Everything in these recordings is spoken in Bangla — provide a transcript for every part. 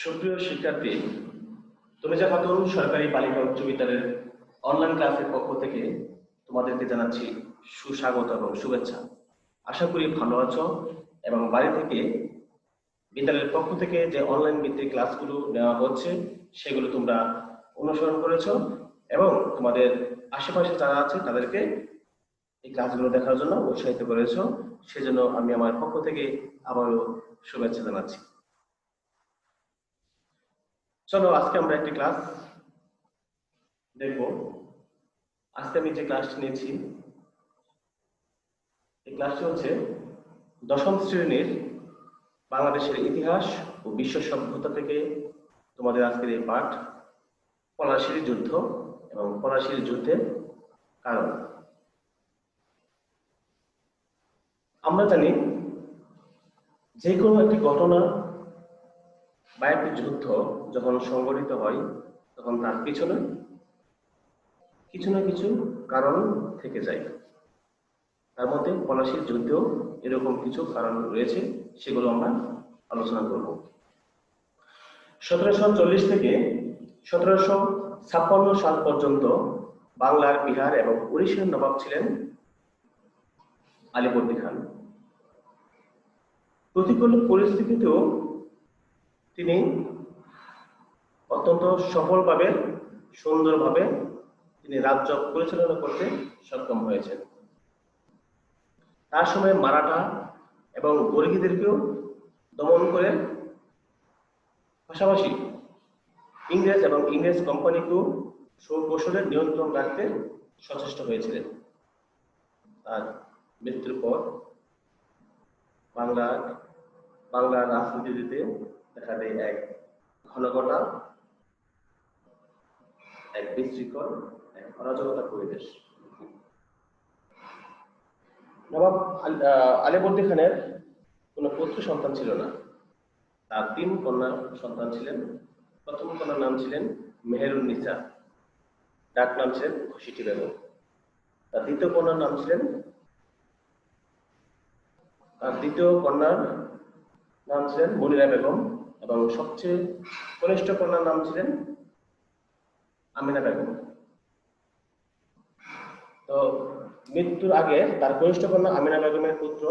সুপ্রিয় শিক্ষার্থী, তনুজা খাতুন সরকারি বালিকা উচ্চ বিদ্যালয়ের অনলাইন ক্লাসের পক্ষ থেকে তোমাদেরকে জানাচ্ছি সুস্বাগত এবং শুভেচ্ছা। আশা করি ভালো আছো এবং বাড়ি থেকে বিদ্যালয়ের পক্ষ থেকে যে অনলাইন ভিত্তিক ক্লাসগুলো নেওয়া হচ্ছে সেগুলো তোমরা অনুসরণ করেছো এবং তোমাদের আশেপাশে যারা আছে তাদেরকে এই ক্লাসগুলো দেখার জন্য উৎসাহিত করেছো। সেজন্য আমি আমার পক্ষ থেকে আবারও শুভেচ্ছা জানাচ্ছি। চলো আজকে আমরা একটি ক্লাস দেখব। আজকে আমি যে ক্লাসটি নিয়েছি এই ক্লাসটি হচ্ছে দশম শ্রেণীর বাংলাদেশের ইতিহাস ও বিশ্ব সভ্যতা থেকে তোমাদের আজকের এই পাঠ পলাশীর যুদ্ধ এবং পলাশীর যুদ্ধের কারণ। আমরা জানি যে কোনো একটি ঘটনা বা একটি যুদ্ধ যখন সংঘটিত হয় তখন তার পিছনে কিছু না কিছু কারণ থেকে যায়। তার মধ্যে পলাশীর যুদ্ধেও এরকম কিছু কারণ রয়েছে, সেগুলো আমরা আলোচনা করব। 1740 থেকে 1756 সাল পর্যন্ত বাংলার, বিহার এবং উড়িষ্যার নবাব ছিলেন আলীবর্দী খান। প্রতিকূল পরিস্থিতিতেও তিনি অত্যন্ত সফলভাবে, সুন্দরভাবে তিনি রাজ্য পরিচালনা করতে সক্ষম হয়েছেন। তার সময় মারাঠা এবং বর্গীদেরকেও দমন করে পাশাপাশি ইংরেজ এবং ইংরেজ কোম্পানিকেও সুকৌশলের নিয়ন্ত্রণ রাখতে সচেষ্ট হয়েছিলেন। তার মৃত্যুর পর বাংলার রাজনীতিতে দেখা দেয় এক ঘনঘটা, এক বিশৃঙ্খল, এক অরাজকতার পরিবেশ। নবাব আলীবর্দী খানের কোনো পুত্র সন্তান ছিল না। তার 3 কন্যা সন্তান ছিলেন। প্রথম কন্যার নাম ছিলেন মেহেরুন্নিসা, ডাক নাম ছিলেন খুশিটি বেগম। তার দ্বিতীয় কন্যার নাম ছিলেন মনিরা বেগম এবং সবচেয়ে কনিষ্ঠ কন্যার নাম ছিলেন আমিনা বেগম। তো মৃত্যুর আগে তার কনিষ্ঠ কন্যা আমিনা বেগমের পুত্র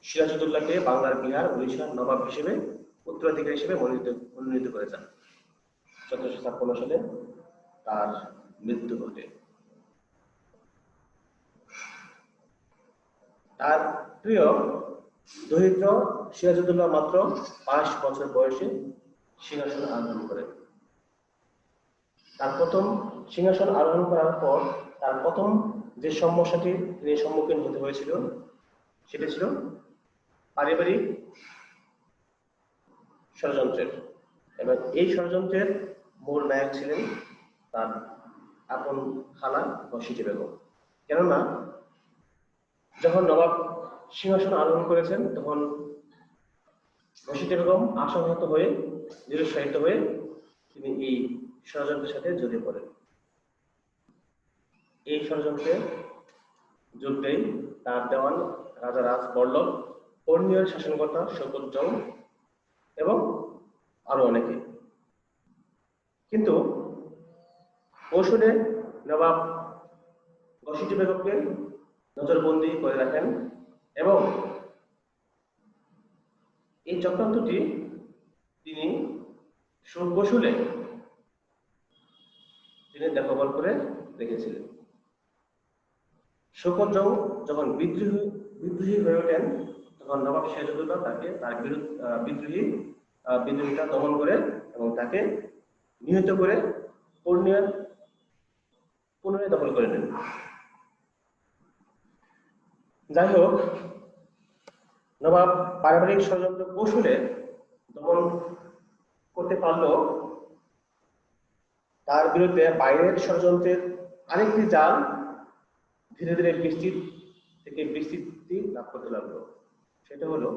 সিরাজউদ্দৌলাকে বাংলার, বিহার, উড়িষ্যার নবাব হিসেবে উত্তরাধিকারী হিসেবে মনোনীত করেছেন। 1756 সালে তার মৃত্যু ঘটে। তার প্রিয় দরিদ্র সিরাজউদ্দৌলা মাত্র 5 বছর বয়সে সিংহাসন আরোহণ করেন। তার প্রথম সিংহাসন আরোহণ করার পর তার প্রথম যে সমস্যাটি তিনি সম্মুখীন হতে হয়েছিল সেটি ছিল পারিবারিক ষড়যন্ত্রের, এবং এই ষড়যন্ত্রের মূল নায়ক ছিলেন তার আপন খালা খুশিটি বেগম। কেননা যখন নবাব সিংহাসন আরোহণ করেছেন তখন খুশিটি বেগম আশাহত হয়ে, নিরুৎসাহিত হয়ে তিনি এই ষড়যন্ত্রের সাথে জড়িয়ে পড়েন। এই ষড়যন্ত্রের যুদ্ধেই তার দেওয়ান রাজা রাজবল্লভ, কর্ণীয় শাসনকর্তা শওকত জং এবং আরো অনেকে। কিন্তু কৌশলে নবাব খুশিটি বেগমকে নজরবন্দি করে রাখেন এবং এই চক্রান্তটি তিনি সুকৌশলে দেখভাল করে রেখেছিলেন। শওকত জং যখন বিদ্রোহী হয়ে ওঠেন তখন নবাব সিরাজউদ্দৌলা তাকে তার বিদ্রোহীটা দমন করে এবং তাকে নিহত করে পুনরায় দখল করে নেন। যাই হোক, নবাব পারিবারিক ষড়যন্ত্র কৌশলে দমন করতে পারলেও তার বিরুদ্ধে বাইরের ষড়যন্ত্রের আরেকটি জাল ধীরে ধীরে বিস্তৃতি লাভ করতে লাগলো। সেটা হলো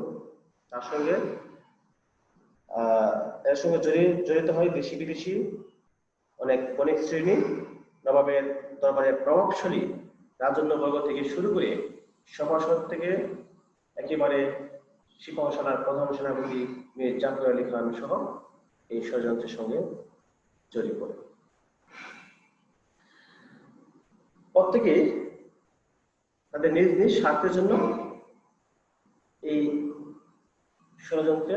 এর সঙ্গে জড়িত হয় দেশি বিদেশি অনেক শ্রেণী, নবাবের দরবারে প্রভাবশালী রাজন্যবর্গ থেকে শুরু করে সভাসদ থেকে একেবারে সিপাহসালার প্রধান সেনাপতি মীর জাফর আলী খান সহ এই ষড়যন্ত্রের সঙ্গে জড়িয়ে পড়ে। প্রত্যেকেই তাদের নিজ নিজ স্বার্থের জন্য এই ষড়যন্ত্রে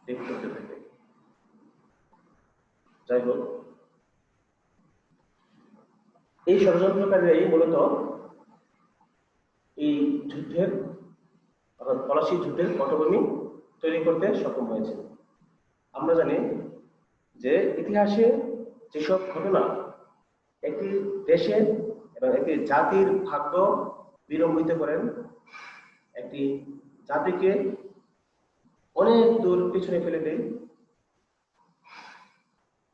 লিপ্ত হতে থাকে। যাই হোক, এই ষড়যন্ত্রকারীরাই মূলত এই যুদ্ধের অর্থাৎ পলাশী যুদ্ধের পটভূমি তৈরি করতে সক্ষম হয়েছে। আমরা জানি যে ইতিহাসে যেসব ঘটনা একটি দেশের এবং একটি জাতির ভাগ্য বিলম্বিত করেন, একটি জাতিকে অনেক দূর পিছনে ফেলে দেয়,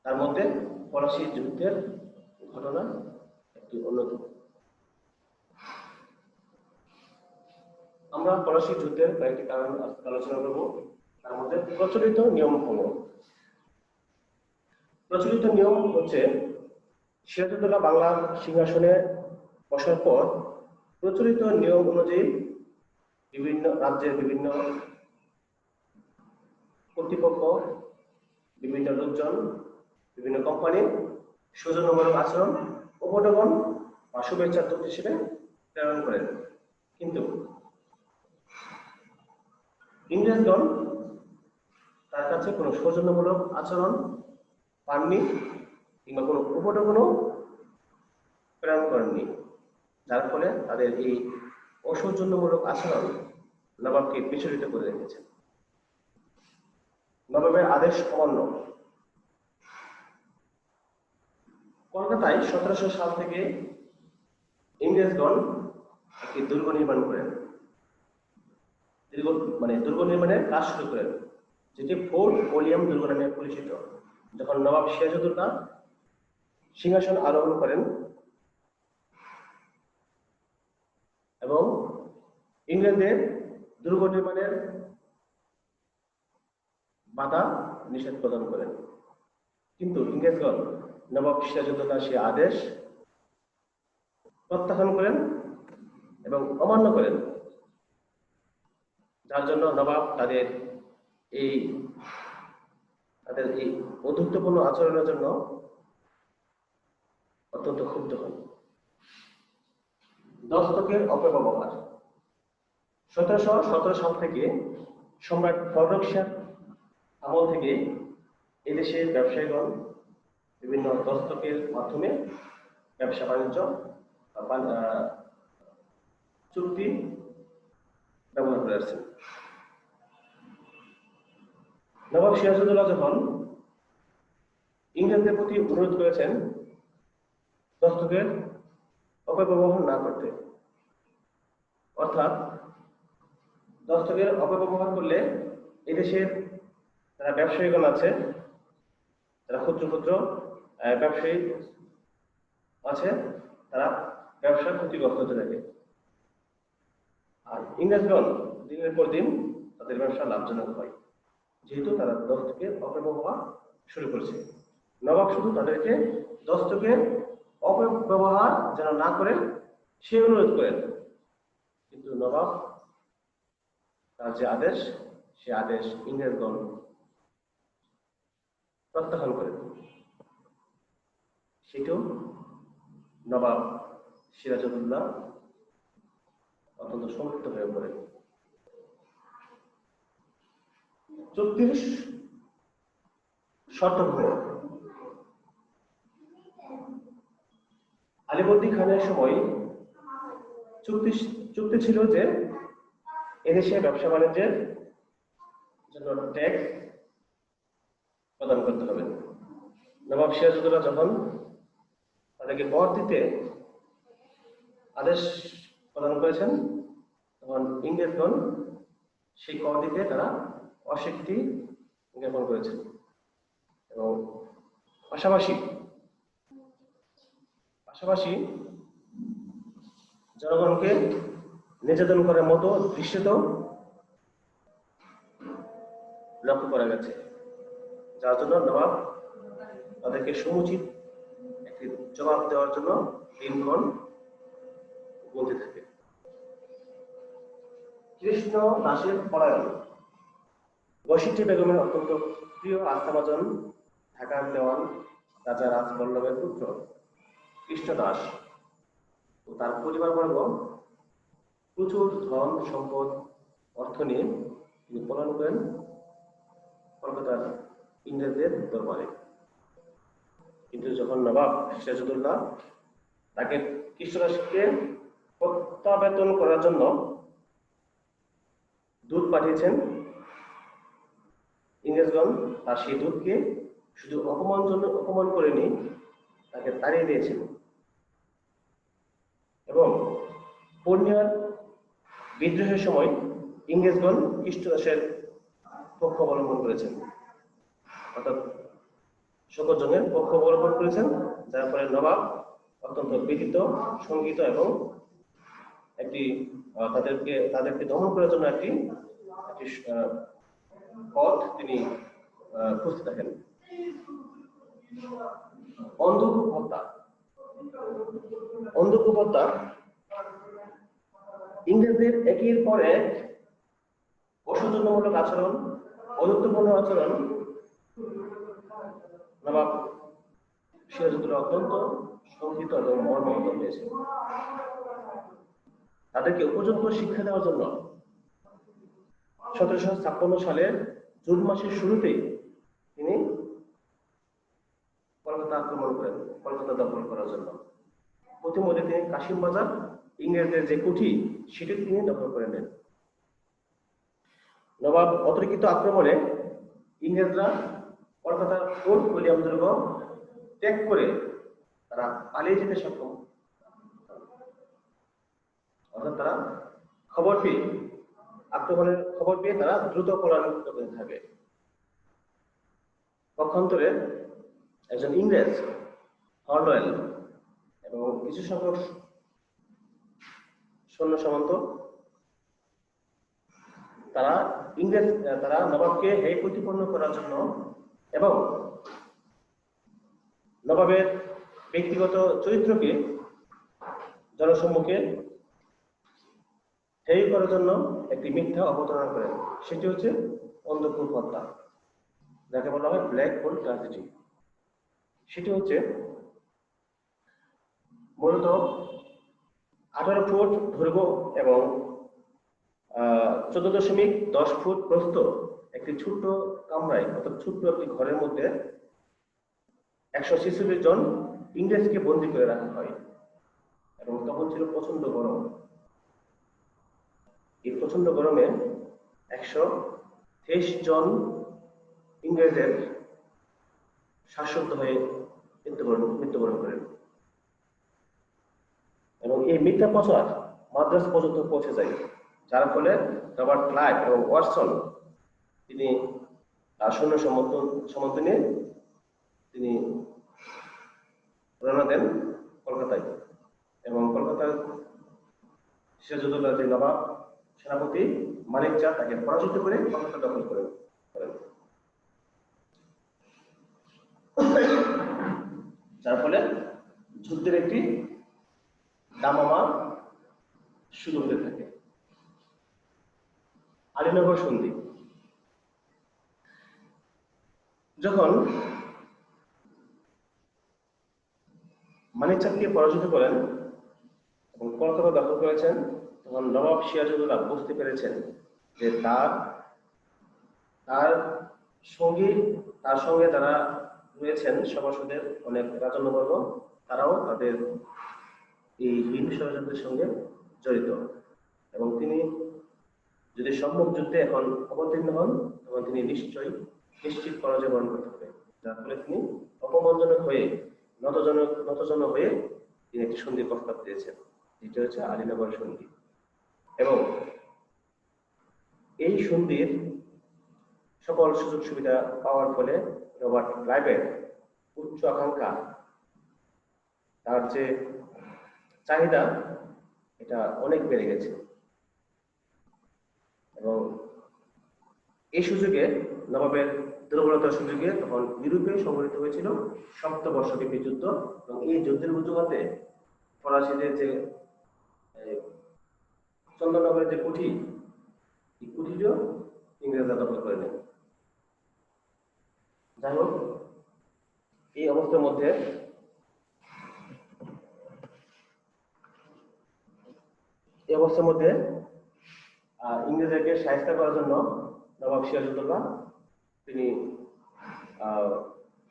তার মধ্যে পলাশী যুদ্ধের ঘটনা একটি অন্যতম। আমরা পলাশী যুদ্ধের কয়েকটি কারণ আলোচনা করব। তার মধ্যে প্রচলিত নিয়ম ভঙ্গ। প্রচলিত নিয়ম হচ্ছে, সিরাজউদ্দৌলা বাংলার সিংহাসনে বসার পর প্রচলিত নিয়ম অনুযায়ী বিভিন্ন রাজ্যের বিভিন্ন কর্তৃপক্ষ, বিভিন্ন লোকজন, বিভিন্ন কোম্পানি সৌজন্যমূলক আচরণ, উপঢৌকন বা শুভেচ্ছা দূত হিসেবে প্রেরণ করেন। কিন্তু ইংরেজগণ তার কাছে কোনো সৌজন্যমূলক আচরণ পাননি কিংবা কোনো উপঢৌকনও প্রেরণ করেননি, যার ফলে তাদের এই অসৌজন্যমূলক আচরণ নবাবকে বিচলিত করে রেখেছে। নবাবের আদেশ অমান্য। কলকাতায় 1700 সাল থেকে ইংরেজগণ একটি দুর্গ নির্মাণ করেন, দুর্গ নির্মাণের কাজ শুরু করেন, যেটি ফোর্ট উইলিয়াম দুর্গ নামে পরিচিত। যখন নবাব সিরাজউদ্দৌলা সিংহাসন আরোহণ করেন এবং ইংল্যান্ডের দুর্গ নির্মাণের বাধা নিষেধ প্রদান করেন, কিন্তু ইংরেজগণ নবাব সিরাজউদ্দৌলার সেই আদেশ প্রত্যাখ্যান করেন এবং অমান্য করেন, যার জন্য নবাব তাদের এই বন্ধুত্বপূর্ণ আচরণের জন্য অত্যন্ত ক্ষুব্ধ হন। দস্তকের অপব্যবহার। 1717 সাল থেকে সম্রাট ফররুখ শাহর আমল থেকে এদেশের ব্যবসায়ীগণ বিভিন্ন দস্তকের মাধ্যমে ব্যবসা বাণিজ্য চুক্তি ব্যবহার করে আসছেন। নবাব সিরাজউদ্দৌলা যখন ইংরেজদের প্রতি অনুরোধ করেছেন দস্তকের অপব্যবহার না করতে, অর্থাৎ দস্তকের অপব্যবহার করলে এদেশের যারা ব্যবসায়ীগণ আছে, যারা ক্ষুদ্র ক্ষুদ্র ব্যবসায়ী আছে, তারা ব্যবসা ক্ষতিগ্রস্ত হতে থাকে, আর ইংরেজগণ দিনের পর দিন তাদের ব্যবসা লাভজনক হয়, যেহেতু তারা দস্তকের অপব্যবহার শুরু করেছে। নবাব শুধু তাদেরকে দস্তকের অপব্যবহার যেন না করে সে অনুরোধ করেন, কিন্তু নবাব তার যে আদেশ, সে আদেশ ইংরেজগণ প্রত্যাখ্যান করেন। সেটিও নবাব সিরাজউদ্দৌলা অত্যন্ত সংক্ষিপ্ত হয়ে পড়ে। 34 শর্তভঙ্গ। আলীবর্দী খানের সময় চুক্তি ছিল যে এদেশে ব্যবসা বাণিজ্যের জন্য ট্যাক্স প্রদান করতে হবে। নবাব সিরাজউদ্দৌলা যখন তাদেরকে কর দিতে আদেশ প্রদান করেছেন, তখন ইংরেজগণ সেই কর দিতে তারা অস্বীকৃতি জ্ঞাপন করেছেন এবং পাশাপাশি জনগণকে নির্যাতন করার মতো দৃশ্য তো লক্ষ্য করা গেছে, যার জন্য নবাব তাদেরকে সমুচিত একটি জবাব দেওয়ার জন্য দিনক্ষণ বলতে থাকে। কৃষ্ণ দাসের পলায়ন। বশিষ্ঠী বেগমের অত্যন্ত প্রিয় আস্থাভাজন ঢাকার দেওয়ান রাজা রাজবল্লভের পুত্র কৃষ্ণদাস ও তার পরিবারবর্গ প্রচুর ধন সম্পদ অর্থ নিয়ে তিনি পলায়ন করেন কলকাতার ইংরেজদের দরবারে। কিন্তু যখন নবাব সিরাজউদ্দৌলা তাকে কৃষ্ণদাসকে প্রত্যাবর্তন করার জন্য দূত পাঠিয়েছেন, ইংরেজগণ তার সেই দূতকে শুধু অপমান করেনি, তাকে তাড়িয়ে দিয়েছেন এবং পূর্ণিয়ার বিদ্রোহের সময় ইংরেজগণ কৃষ্ণদাসের পক্ষ অবলম্বন করেছেন, অর্থাৎ শোকজনের পক্ষ অবলম্বন করেছেন, যার ফলে নবাব অত্যন্ত ব্যথিত, শঙ্কিত এবং একটি তাদেরকে দমন করার জন্য একটি পথ তিনি খুঁজতে থাকেন। অন্ধকূপ হত্যা ইংরেজদের একের পর এক অসৌজন্যমূলক আচরণ, অযুক্তপূর্ণ আচরণ নবাব সিরাজউদ্দৌলা অত্যন্ত শঙ্কিত এবং মর্মাহত হয়েছে। তাদেরকে উপযুক্ত শিক্ষা দেওয়ার জন্য 1756 সালের জুন মাসের শুরুতেই তিনি কলকাতা আক্রমণ করেন, কলকাতা দখল করার জন্য। প্রতিমধ্যে তিনি কাশিম বাজার, ইংরেজদের যে কুঠি, সেটি তিনি দখল করে নেন। নবাব অতর্কিত আক্রমণে ইংরেজরা কলকাতার ফোর্ট উইলিয়াম দুর্গ ত্যাগ করে তারা পালিয়ে যেতে সক্ষম, অর্থাৎ তারা আক্রমণের খবর পেয়ে তারা দ্রুত পলায়ন করতে থাকে। পক্ষান্তরে একজন ইংরেজ হর্নওয়েল এবং কিছু সংখ্যক সৈন্য সামন্ত তারা নবাবকে হেয় প্রতিপন্ন করার জন্য এবং নবাবের ব্যক্তিগত চরিত্রকে জনসম্মুখে হেয় করার জন্য একটি মিথ্যা অবতারণা করেন, সেটি হচ্ছে অন্ধকূপ হত্যা, যাকে বলা হয় ব্ল্যাক হোল ট্র্যাজেডি। সেটি হচ্ছে মূলত 18 ফুট দৈর্ঘ্য এবং 14.10 ফুট প্রস্থ একটি ছোট্ট কামরায়, অর্থাৎ ছোট্ট একটি ঘরের মধ্যে 146 জন ইংরেজকে বন্দী করে রাখা হয় এবং তখন ছিল প্রচন্ড গরম। এই প্রচন্ড গরমে 123 জন ইংরেজের শ্বাসরুদ্ধ হয়ে মৃত্যুবরণ করেন এবং এই মিথ্যা প্রচার মাদ্রাজ পর্যন্ত পৌঁছে যায়, যার ফলে রবার্ট ক্লাইভ এবং ওয়াটসন তিনি তার সৈন্য সমর্থন নিয়ে তিনি রওনা দেন কলকাতায় এবং কলকাতার সিরাজউদ্দৌলার যে নবাব সেনাপতি মানিক চা তাকে পরাজিত করে কলকাতা দখল করেন। যার ফলে যুদ্ধের একটি দামামা শুরু হতে থাকে। আলীনগর সন্ধি, যখন মানিক চাঁদকে পরাজিত করেন এবং কলকাতা দখল করেছেন, তখন নবাব সিরাজউদ্দৌলা বুঝতে পেরেছেন যে তার সঙ্গে যারা রয়েছেন সভাসদের অনেক রাজন্যবর্গ, তারাও তাদের এই হিন্দু ষড়যন্ত্রের সঙ্গে জড়িত এবং তিনি যদি সম্মুখ যুদ্ধে এখন অবতীর্ণ হন তখন তিনি নিশ্চিত পরাজয় বরণ করতে হবে। যার ফলে তিনি অপমানজনক হয়ে নতজন হয়ে তিনি একটি সন্ধির প্রস্তাব দিয়েছেন, যেটা হচ্ছে আলীনগর সন্ধি। এবং এই সন্ধির সকল সুযোগ সুবিধা পাওয়ার ফলে রবার্ট ক্লাইভের উচ্চ আকাঙ্ক্ষা, তার যে চাহিদা, এটা অনেক বেড়ে গেছে এবং এই সুযোগে নবাবের দুর্বলতার সুযোগে তখন ইউরোপে সংঘটিত হয়েছিল সপ্তবর্ষব্যাপী যুদ্ধ এবং এই যুদ্ধের অজুহাতে ফরাসিদের যে চন্দননগরের যে কুঠি, এই কুঠিটিও ইংরেজরা দখল করে নেয় যাই হোক, এই অবস্থার মধ্যে ইংরেজদেরকে শায়েস্তা করার জন্য নবাব সিরাজউদ্দৌলা তিনি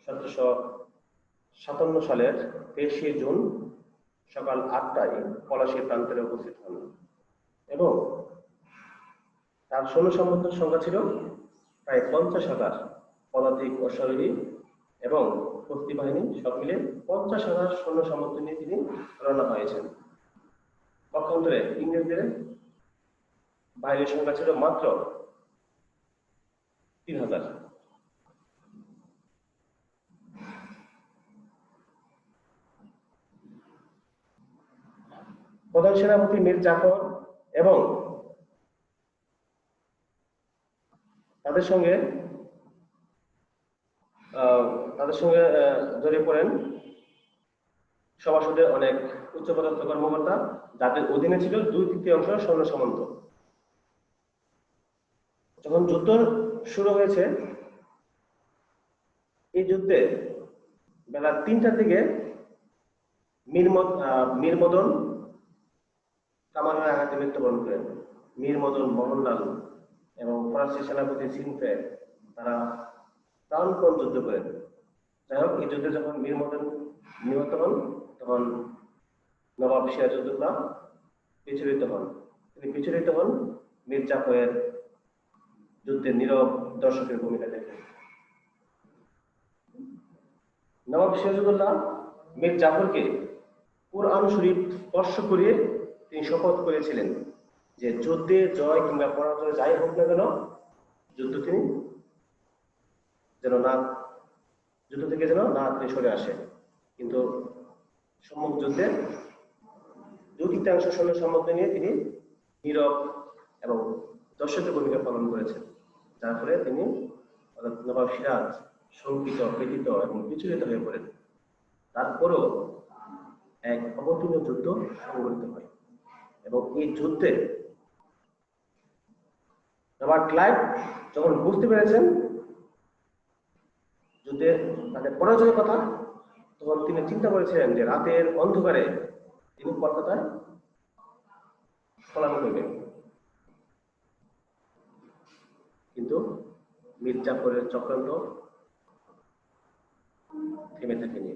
1757 সালের 23শে জুন সকাল 8টায় পলাশীর প্রান্তরে উপস্থিত হন এবং তার সৈন্য সামর্থ্যের সংখ্যা ছিল প্রায় 50,000 পদাতিক অশ্বারোহী এবং প্রস্তুতি বাহিনী সব মিলে 50,000 সৈন্য সামর্থ্য নিয়ে তিনি রওনা হয়েছেন। পক্ষান্তরে ইংরেজদের বাহিনীর সংখ্যা ছিল মাত্র 3,000। প্রধান সেনাপতি মীর জাফর এবং তাদের সঙ্গে জড়িয়ে পড়েন সভাসদের অনেক উচ্চপদস্থ কর্মকর্তা, যাদের অধীনে ছিল 2/3 সৈন্য সামন্ত। যখন যুদ্ধ শুরু হয়েছে, এই যুদ্ধে বেলা 3টার দিকে মীর মদন কামানের আঘাতে মৃত্যুবরণ করেন। মীর মদন মোহনলাল এবং ফরাসি সেনাপতি সিনফে তারা প্রাণপণ যুদ্ধ করেন। যাই হোক, এই যুদ্ধে যখন মীর মদন নিহত হন, তখন নবাব সিরাজউদ্দৌলা বিচলিত হন। তিনি বিচলিত হন মীর জাফরের যুদ্ধে নীরব দর্শকের ভূমিকা দেখে। নবাব সিরাজউদ্দৌলা মীর জাফরকে কুরআন শরীফ স্পর্শ করিয়ে তিনি শপথ করেছিলেন যে যুদ্ধে জয় কিংবা পরাজয় যাই হোক না কেন, যুদ্ধ থেকে যেন না তিনি সরে আসে। কিন্তু সম্মুখ যুদ্ধে 2/3 সৈন্য সামর্থ্য নিয়ে তিনি নীরব এবং দর্শকের ভূমিকা পালন করেছেন, যার ফলে তিনি নবাব সিরাজ শঙ্কিত, ব্যথিত এবং বিচলিত হয়ে পড়েন। তারপরও এক অবতীর্ণ যুদ্ধ সংঘটিত হয় এবং এই যুদ্ধে রবার্ট ক্লাইভ যখন বুঝতে পেরেছেন যুদ্ধে তাদের পরাজয়ের কথা, তখন তিনি চিন্তা করেছিলেন যে রাতের অন্ধকারে তিনি কলকাতায় পলায়ন করবেন। কিন্তু মীর জাফরের চক্রান্ত থেমে থাকেনি।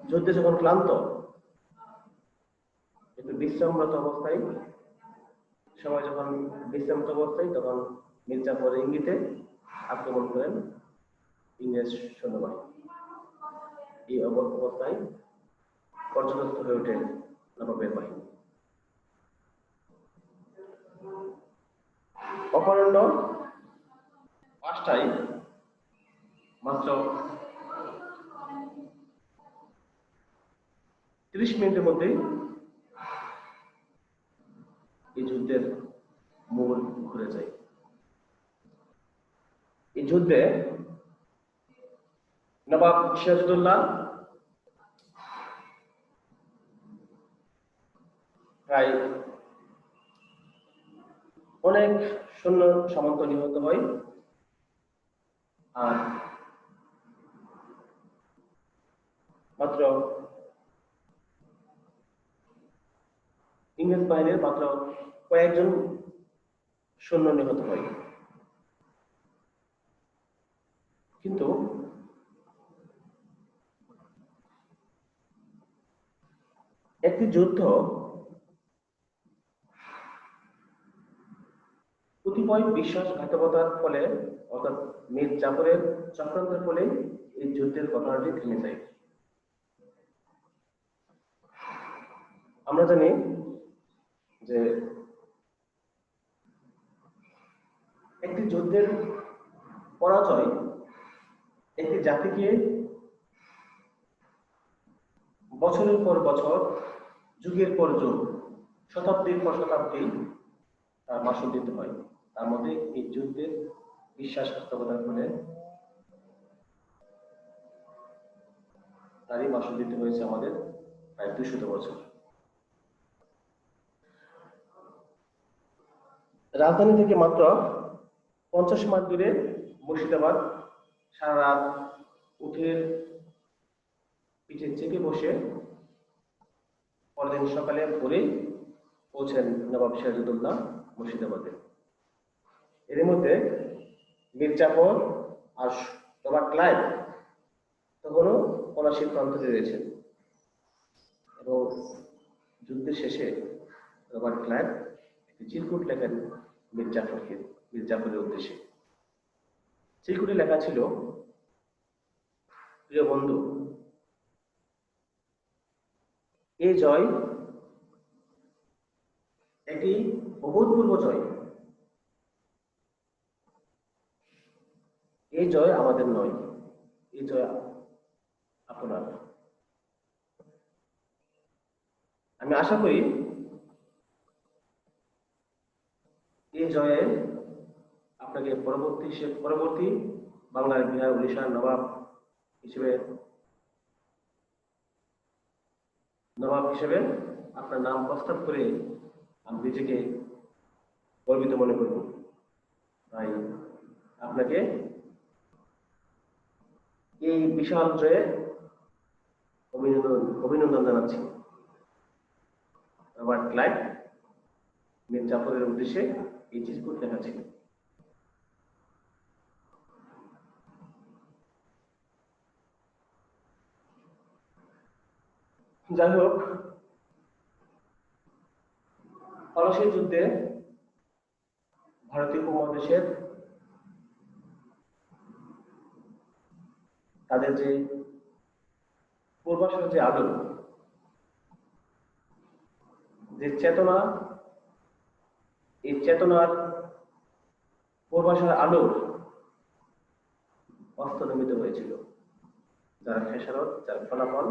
যুদ্ধে যখন ক্লান্ত, একটু বিশ্রামরত অবস্থায় তখন মীর জাফরের ইঙ্গিতে আক্রমণ করেন ইংরেজ সৈন্যবাহিনী। এই অবস্থায় পর্যদস্ত হয়ে ওঠে নবাবের বাহিনী। অপরাহ্ন 5টায় মাত্র 30 মিনিটের মধ্যেই এই যুদ্ধের মোড় ঘুরে যায়। এই যুদ্ধে নবাব সিরাজউদ্দৌলা প্রায় অনেক সৈন্য সামন্ত নিহত হয়, আর মাত্র ইংরেজ বাহিনীর মাত্র কয়েকজন সৈন্য নিহত হয়। কিন্তু একটি যুদ্ধ কতিপয় বিশ্বাসঘাতকতার ফলে, অর্থাৎ মীর জাফরের চক্রান্তের ফলে এই যুদ্ধের ঘটনাটি থেমে যায়। আমরা জানি যে একটি যুদ্ধের পরাজয় একটি জাতিকে বছরের পর বছর, যুগের পর যুগ, শতাব্দীর পর শতাব্দী তার মাসুল দিতে হয়। তার মধ্যে এই যুদ্ধের বিশ্বাসঘাতকতার ফলে তারই মাসুল দিতে হয়েছে আমাদের প্রায় 200 বছর। রাজধানী থেকে মাত্র 50 মাইল দূরে মুর্শিদাবাদ। সারা রাত উঠের পিঠে চেপে বসে পরদিন সকালে ভোরে পৌঁছেন নবাব সিরাজউদ্দৌলা মুর্শিদাবাদে। এর মধ্যে মীর জাফর আর রবার্ট ক্লাইভ তখনও পলাশীর প্রান্তরে রয়েছেন এবং যুদ্ধের শেষে রবার্ট ক্লাইভ একটি চিরকুট লেখেন মীর জাফরের উদ্দেশ্যে। চিরকুটে লেখা ছিল, প্রিয় বন্ধু, এই জয় একটি অভূতপূর্ব জয়। এই জয় আমাদের নয়, এই জয় আপনার। আমি আশা করি এই জয়ে আপনাকে পরবর্তী বাংলার বিহার উড়িষ্যার নবাব হিসেবে আপনার নাম প্রস্তাব করে আমি নিজেকে গর্বিত মনে করব। তাই আপনাকে এই বিশাল জয়ে অভিনন্দন জানাচ্ছি। রবার্ট ক্লাইভ মীর জাফরের উদ্দেশ্যে এই চিরকুট লেখা ছিল। যাই হোক, পলাশীর যুদ্ধে ভারতীয় উপমহাদেশের তাদের যে পূর্বাসনের যে আলো, যে চেতনা, এই চেতনার পূর্বাসনের আলোর অস্তমিত হয়েছিল। যার খেসারত, যার ফলাফল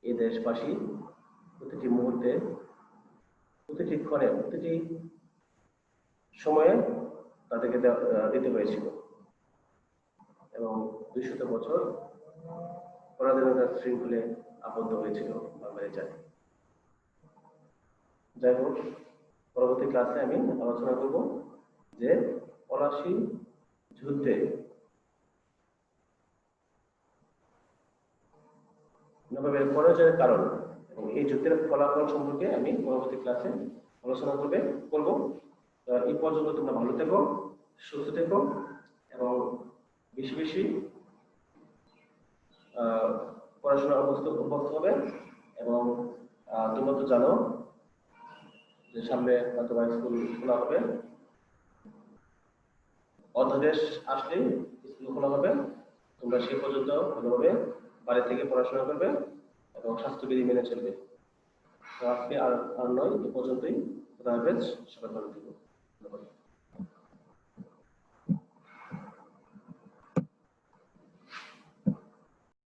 এই দেশবাসী প্রতিটি মুহূর্তে, প্রতিটি ক্ষণে, প্রতিটি সময়ে তাদেরকে দিতে হয়েছিল এবং 200 বছর পরাধীনতার শৃঙ্খলে আবদ্ধ হয়েছিল বাঙালি জাতি। যাই হোক, পরবর্তী ক্লাসে আমি আলোচনা করব যে পলাশী যুদ্ধে নবাবের পরাজয়ের কারণ এবং এই যুদ্ধের ফলাফল সম্পর্কে আমি পরবর্তী ক্লাসে আলোচনা করব। এই পর্যন্ত তোমরা ভালো থেকো, সুস্থ থেকো এবং বেশি বেশি পড়াশোনা অভ্যস্ত হবে। এবং তোমরা তো জানো যে সামনে তোমার স্কুল খোলা হবে, অধ্যাদেশ আসলে স্কুল খোলা হবে। তোমরা সেই পর্যন্ত ভালোভাবে বাড়ি থেকে পড়াশোনা করবে এবং স্বাস্থ্যবিধি মেনে চলবে। তো আজকে আর নয়, এ পর্যন্তই। খোদা হাফেজ, সবাই ভালো থেকো। ধন্যবাদ।